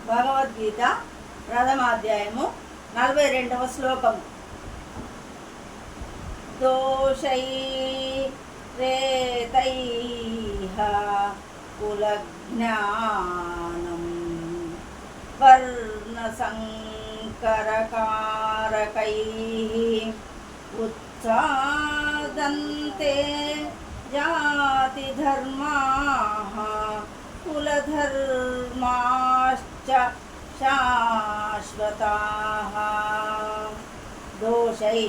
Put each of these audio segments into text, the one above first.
భగవద్గీత ప్రథమాధ్యాయము 42వ శ్లోకము. దోషైరేతైః కులజ్ఞానం వర్ణసంకరకారకైః ఉత్సాదంతే జాతిధర్మాః కులధర్మాశ్చ శాశ్వతాః. దోషై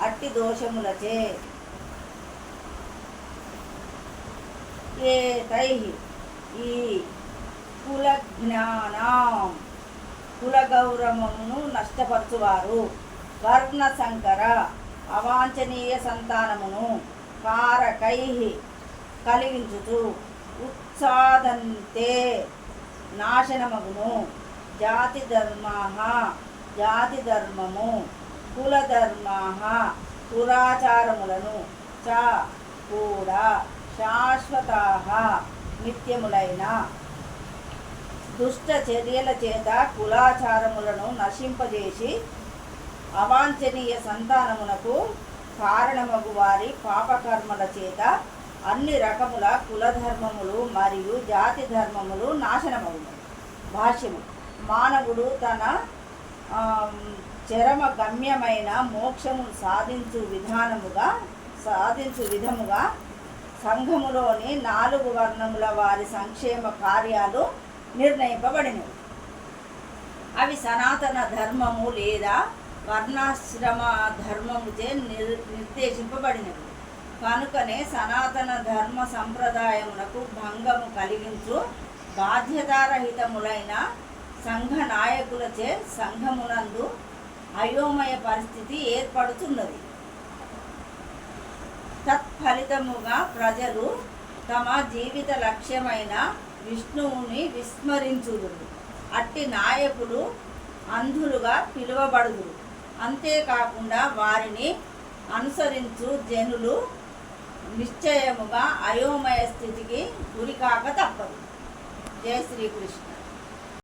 అట్టి దోషములచే, ఏతైః ఈ కులజ్ఞానం కులగౌరవమును నష్టపరచువారు, వర్ణ సంకర అవాంఛనీయ సంతానమును, కారకైః కలిగించుచు, ఉత్సాదంతే నాశనమగును, జాతి ధర్మాః జాతి ధర్మము, కులధర్మాః కులాచారములను, చ కూడా, శాశ్వతాః నిత్యములైన దుష్ట చర్యల చేత కులాచారములను నశింపజేసి అవాంఛనీయ సంతానమునకు కారణమగు వారి పాపకర్మల చేత అన్ని రకముల కులధర్మములు మరియు జాతి ధర్మములు నాశనమగును. భాష్యము. మానవుడు తన చరమ గమ్యమైన మోక్షము సాధించు విధముగా సంఘములోని 4 వర్ణముల వారి సంక్షేమ కార్యాలు నిర్ణయింపబడినవి. అవి సనాతన ధర్మము లేదా వర్ణాశ్రమ ధర్మముచే నిర్దేశింపబడినవి. కనుకనే సనాతన ధర్మ సంప్రదాయమునకు భంగము కలిగించు బాధ్యతారహితములైన సంఘ నాయకులచే సంఘమునందు అయోమయ పరిస్థితి ఏర్పడుతున్నది. తత్ఫలితముగా ప్రజలు తమ జీవిత లక్ష్యమైన విష్ణువుని విస్మరించుదురు. అట్టి నాయకులు అంధులుగా పిలువబడుదురు. అంతేకాకుండా వారిని అనుసరించు జనులు నిశ్చయముగా అయోమయ స్థితికి గురికాక తప్పదు. జై శ్రీకృష్ణ.